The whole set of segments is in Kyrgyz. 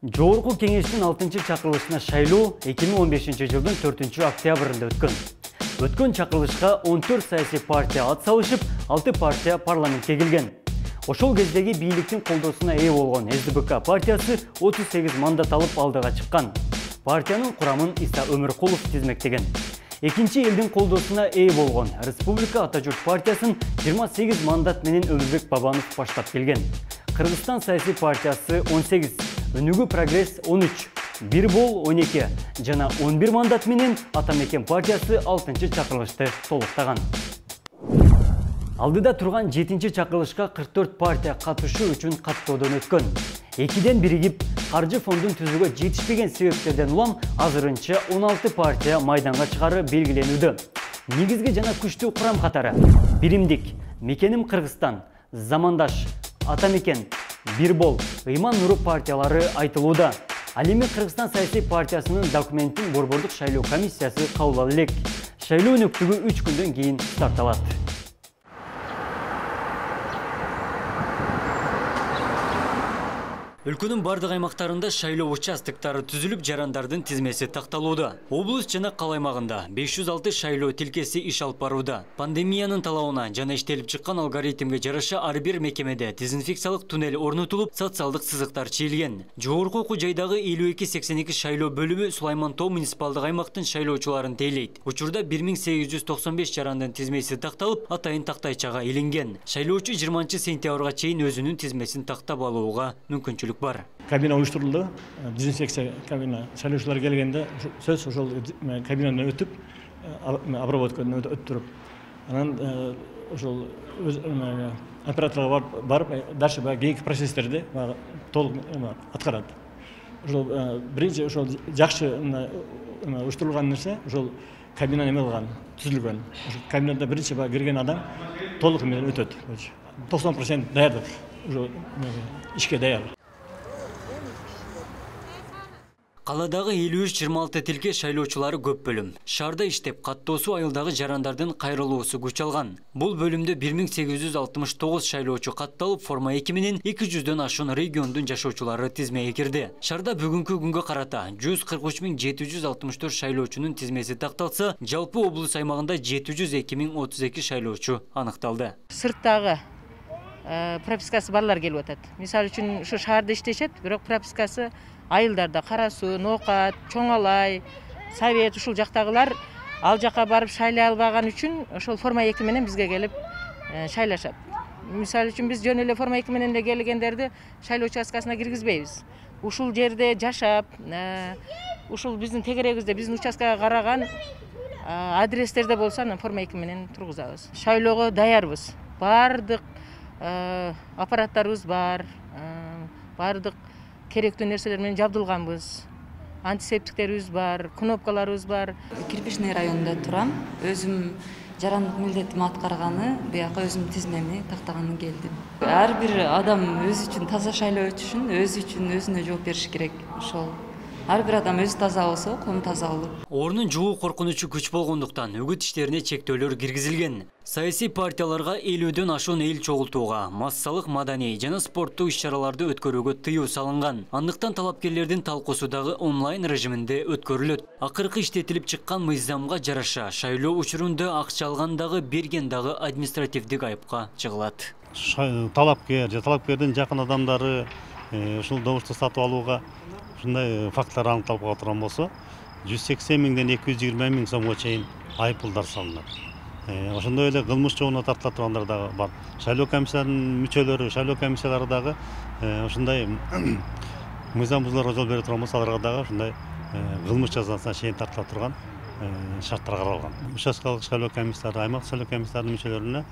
Жогорку кеңештин 6-чы чакырылышына шайлоо 2015 жылдын 4 октябрында өткөн. Өткөн чакырылышка 14 саясий партия ат салышып, 6 партия парламентке келген. Ошол кездеги бийликтин колдоосуна ээ болгон СДБК партиясы 38 мандат алып алдыга чыккан. Партиянын курамын Иса Өмүркулов тизмектеген. Экинчи элдин колдоосуна ээ болгон Республика Ата Журт партиясын 28 мандат менен Өмүрбек Бабанов баштап келген. Кыргызстан саясий партиясы 18, Өнүгүү Прогресс 13, Бир Бол 12 жана 11 мандат менен Атамекен партиясы 6-чы чакырылышты толуктаган. Алдыда турган 7-чи чакырылышка 44 партия катышуу үчүн каттоодон өткөн. Экиден биригип, каржы фондун түзүүгө жетишпеген себептерден улам азырынча 16 партия майданга чыгары белгиленүүдө. Негизги жана күчтүү курам катары: Биримдик, Мекеним Кыргызстан, Замандаш, Атамекен, Бир Бол, Ыйман Нуру партиялары айтылууда. Ал эми Кыргызстан саясий партиясынын документин Борбордук шайлоо комиссиясы кабыл алды элек. Шайлоо өнөктүгү 3 күндөн кийин старт алат. Өлкөнүн бардык аймактарында шайлоо участоктары түзүлүп, жарандардын тизмеси такталууда. Облус жана кала аймагында 506 шайлоо тилкеси иш алып барууда. Пандемиянын талабына жана иштелип чыккан алгоритмге жараша ар бир мекемеде дезинфекциялык туннель орнотулуп, социалдык сызыктар чийилген. Жогорку окуу жайдагы 52-82 шайлоо бөлүмү Сулайман Тоо муниципалдык аймактын шайлоочуларын тейлейт. Учурда 1895 жарандын тизмеси такталып, атайын тактайчага илинген. Шайлоочу 20-сентябрга чейин өзүнүн тизмесин тактап алууга мүмкүнчүлүк бар. Кабина уюштурулду. Дезинфекция кабина шайлоочулар келгенде сөз ошол кабинаны өтүп, обработкадан өттүрүп, анан ошол операторго барып, дальше кийинки процесстерди толук аткарат. Ошол биринчи ошол жакшы уюштурулган нерсе ошол кабина эме кылган, түзүлгөн. Ошол кабинада биринчи кирген адам толук менен өтөт. 90% даярдык. Ошо ишке даяр. Каладагы 53-26 тилке шайлоочулары көп бөлүм. Шаарда иштеп, каттоосу айылдагы жарандардын кайрылуусу күч алган. Бул бөлүмдө 1869 шайлоочу катталып, форма 2 менен 200дөн ашуун региондун жашоочулары тизмеге кирди. Шаарда бүгүнкү күнгө карата 143.764 шайлоочунун тизмеси такталса, жалпы облус аймагында 702.032 шайлоочу аныкталды. Сырттагы пропискасы балдар келип атат. Мисалы үчүн ушу шаарда иштешет, бирок пропискасы айылдарда Кара Суу, Ноокат, Чоң Алай, Совет ушул жактагылар ал жака барып шайлай албаган үчүн ошол форма 2 менен бизге келип шайлашат. Мисалы үчүн биз жөн эле форма 2 менен эле келгендерди шайлоо участкасына киргизбейбиз. Ушул жерде жашап, ушул биздин тегерегибизде биздин участкага караган адрестерде болсо анан форма 2 менен тургузабыз. Шайлоого даярбыз. Бардык аппараттарыбыз бар, бардык керектүү нерселер менен жабдылганбыз. Антисептиктерибиз бар, кнопкаларыбыз бар. Кирпичный районунда турам. Өзүм жарандык милдетимди аткарганы, бияка өзүм тизмеми тактаганы келдим. Ар бир адам өзү үчүн таза шайлоо өтүшүн, өзү үчүн өзүнө жооп бериш керек. Ошол ар бир адам өзү таза болсо, ком таза болот. Орнун жугуу коркунучу күч болгондуктан үгүт иштерине чектөөлөр киргизилген. Саясий партияларга 50дөн ашуун эл чогултууга, массалык маданий жана спорттук иш-чараларды өткөрүүгө тыюу салынган. Андыктан талапкерлердин талкуусу дагы онлайн режиминде өткөрүлөт. Акыркы иштетилип чыккан мыйзамга жараша шайлоо учурунда акча алган дагы, берген дагы административдик айыпка чыгылат. Талапкер же талапкердин жакын адамдары ушул добушту сатып алууга ушундай факттар аныкталып турган болсо, 180 миңден 220 миң сомго чейин айыппулдар салынат. Ошондой эле кылмыш жообуна тартыла тургандар дагы бар. Шайлоо комиссиянын мүчөлөрү, шайлоо комиссиялары дагы ушундай мыйзам бузууларга жол бере турган болсо, аларга дагы ушундай кылмыш жазасына чейин тартыла турган шарттар каралган. Участкалык шайлоо комиссиялары, аймак шайлоо комиссияларынын мүчөлөрүнө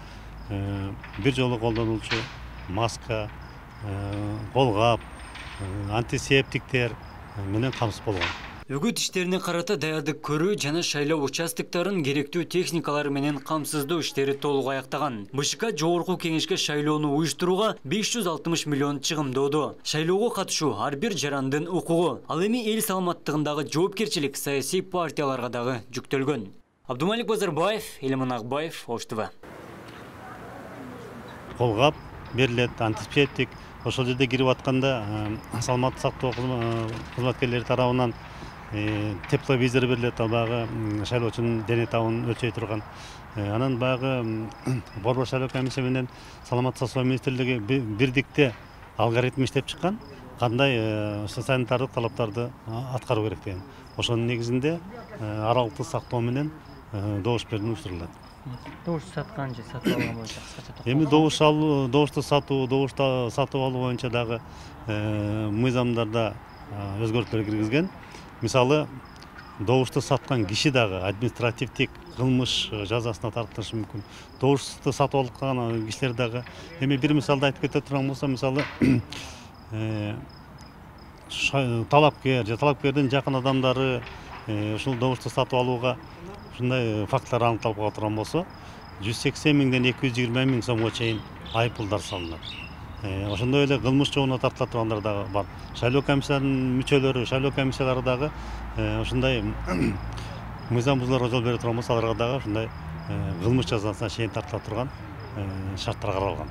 бир жолу колдонулчу маска, колгап, антисептиктер менен камсыз болгон. Үгүт иштерине карата даярдык көрүү жана шайлоо участокторун керектүү техникалары менен камсыздоо иштери толук аяктаган. БШК жогорку кеңешке шайлоону уюштурууга 560 миллион чыгымдоодо. Шайлоого катышуу ар бир жарандын укугу. Ал эми эл саламаттыгындагы жоопкерчилик саясий партияларга дагы жүктөлгөн. Абдумалик Базарбаев, Элиман Акбаев, Ош ТВ. Колгап берилет, антисептик, ошол жерде кирип атканда саламаттык сактоо кызматкерлери тарабынан тепловизор берилет, ал баягы шайлоочунун дене табын өлчөй турган. Анан баягы борбор шайлоо комиссия менен саламаттык сактоо министрлиги бирдикте алгоритм иштеп чыккан, кандай санитардык талаптарды аткаруу керек деген. Ошонун негизинде аралыктык сактоо менен добуш берүү уюштурулат. Добуш саткан же сатып алган боюнча кыскача Эми добушту сатып алуу боюнча дагы мыйзамдарда өзгөртүүлөр киргизген. Мисалы, добушту саткан киши дагы административдик кылмыш жазасына тартылышы мүмкүн. Добушту сатып алган кишилер дагы, эми бир мисалды айтып кете турган болсом, мисалы талапкер же талапкердин жакын адамдары ушул добушту сатып алууга ушундай факттар аныкталып турган болсо, 180 миңден 220 миң сомго чейин айыппулдар салынат. Ошондой эле кылмыш жообуна тартыла тургандар дагы бар. Шайлоо комиссиянын мүчөлөрү, шайлоо комиссиялары дагы ушундай мыйзам бузууларга жол бере турган болсо, аларга дагы ушундай кылмыш жазасына чейин тартыла турган шарттар каралган.